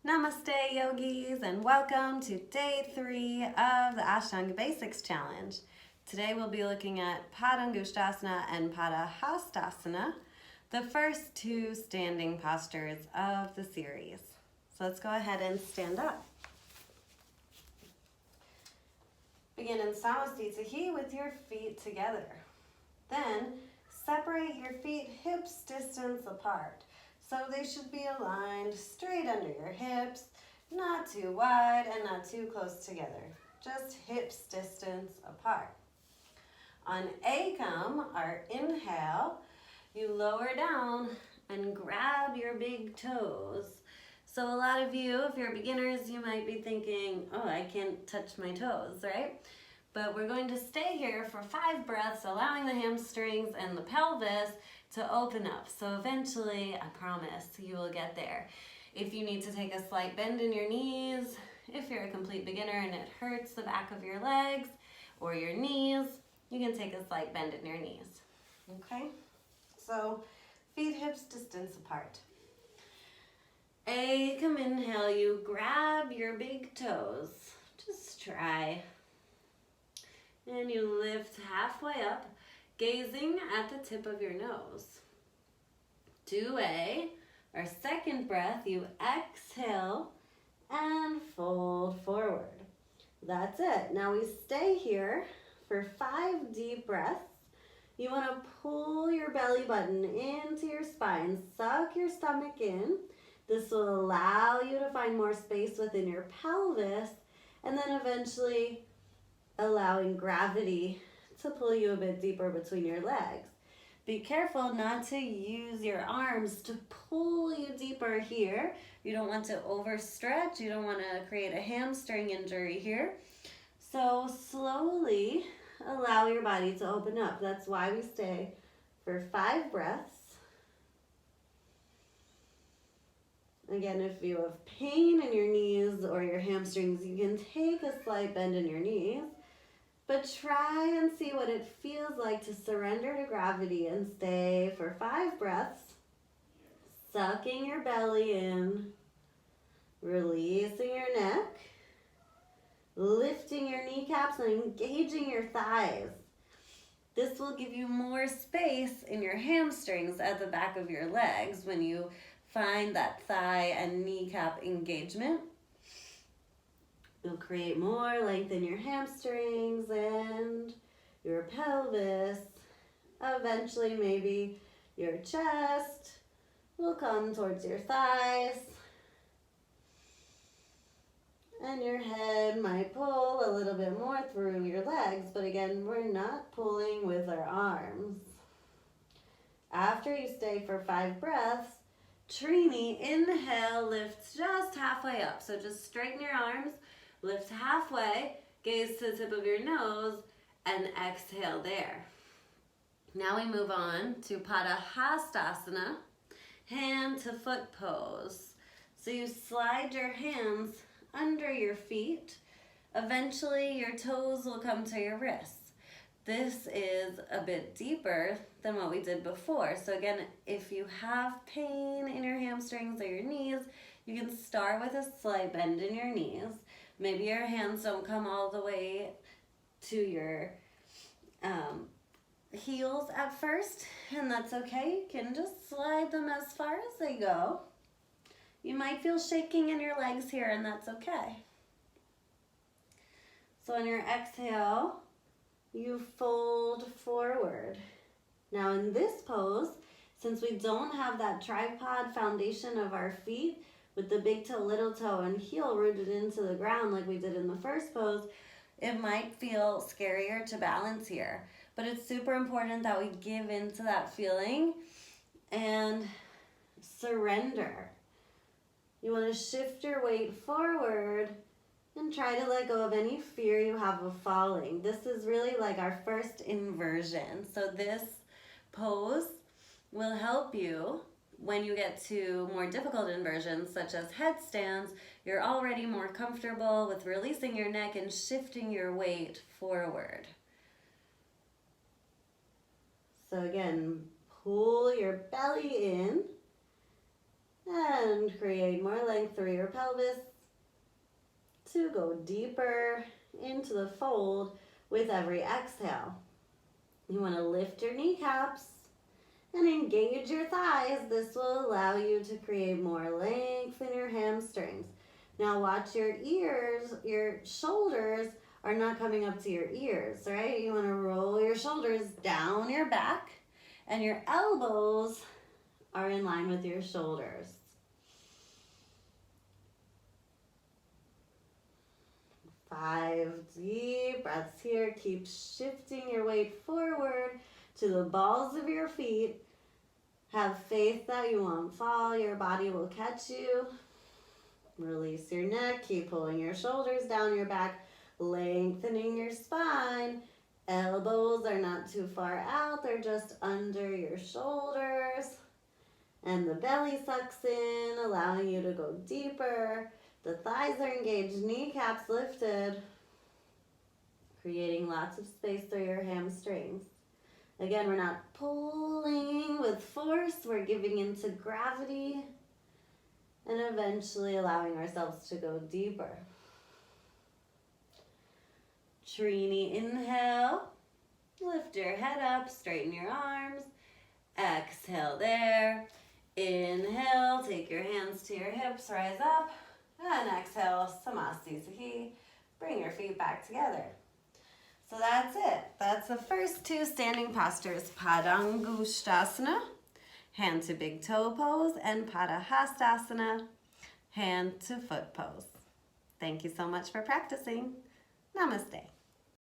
Namaste yogis, and welcome to day 3 of the Ashtanga Basics Challenge. Today we'll be looking at Padanghustasana and Padahastasana, the first two standing postures of the series. So let's go ahead and stand up. Begin in Samasthiti with your feet together. Then separate your feet hips distance apart. So they should be aligned straight under your hips, not too wide and not too close together, just hips distance apart. On Ekam, our inhale, you lower down and grab your big toes. So a lot of you, if you're beginners, you might be thinking, oh, I can't touch my toes, right? But we're going to stay here for 5 breaths, allowing the hamstrings and the pelvis to open up. So eventually, I promise, you will get there. If you need to take a slight bend in your knees, if you're a complete beginner and it hurts the back of your legs or your knees, you can take a slight bend in your knees. Okay? So feet hips distance apart. Ekam inhale, you grab your big toes. Just try. And you lift halfway up, gazing at the tip of your nose. 2A, our second breath, you exhale and fold forward. That's it. Now we stay here for 5 deep breaths. You want to pull your belly button into your spine, suck your stomach in. This will allow you to find more space within your pelvis, and then eventually allowing gravity to pull you a bit deeper between your legs. Be careful not to use your arms to pull you deeper here. You don't want to overstretch. You don't want to create a hamstring injury here. So slowly allow your body to open up. That's why we stay for 5 breaths. Again, if you have pain in your knees or your hamstrings, you can take a slight bend in your knees. But try and see what it feels like to surrender to gravity and stay for 5 breaths, sucking your belly in, releasing your neck, lifting your kneecaps and engaging your thighs. This will give you more space in your hamstrings at the back of your legs when you find that thigh and kneecap engagement. You'll create more length in your hamstrings and your pelvis. Eventually, maybe your chest will come towards your thighs. And your head might pull a little bit more through your legs, but again, we're not pulling with our arms. After you stay for 5 breaths, Trini, inhale, lift just halfway up. So just straighten your arms. Lift halfway, gaze to the tip of your nose, and exhale there. Now we move on to Padahastasana, hand to foot pose. So you slide your hands under your feet. Eventually your toes will come to your wrists. This is a bit deeper than what we did before. So again, if you have pain in your hamstrings or your knees, you can start with a slight bend in your knees. Maybe your hands don't come all the way to your heels at first, and that's okay. You can just slide them as far as they go. You might feel shaking in your legs here, and that's okay. So on your exhale, you fold forward. Now in this pose, since we don't have that tripod foundation of our feet, with the big toe, little toe, and heel rooted into the ground like we did in the first pose, it might feel scarier to balance here. But it's super important that we give into that feeling and surrender. You want to shift your weight forward and try to let go of any fear you have of falling. This is really like our first inversion. So this pose will help you when you get to more difficult inversions, such as headstands. You're already more comfortable with releasing your neck and shifting your weight forward. So again, pull your belly in, And create more length through your pelvis to go deeper into the fold with every exhale. You want to lift your kneecaps and engage your thighs. This will allow you to create more length in your hamstrings. Now watch your ears, your shoulders are not coming up to your ears, right? You want to roll your shoulders down your back and your elbows are in line with your shoulders. 5 deep breaths here. Keep shifting your weight forward to the balls of your feet. Have faith that you won't fall. Your body will catch you. Release your neck. Keep pulling your shoulders down your back, lengthening your spine. Elbows are not too far out. They're just under your shoulders. And the belly sucks in, allowing you to go deeper. The thighs are engaged, kneecaps lifted, creating lots of space through your hamstrings. Again, we're not pulling with force, we're giving into gravity and eventually allowing ourselves to go deeper. Trini, inhale, lift your head up, straighten your arms. Exhale there. Inhale, take your hands to your hips, rise up. And exhale, Samasthiti. Bring your feet back together. So that's it. That's the first 2 standing postures. Padanghustasana, hand to big toe pose, and Padahastasana, hand to foot pose. Thank you so much for practicing. Namaste.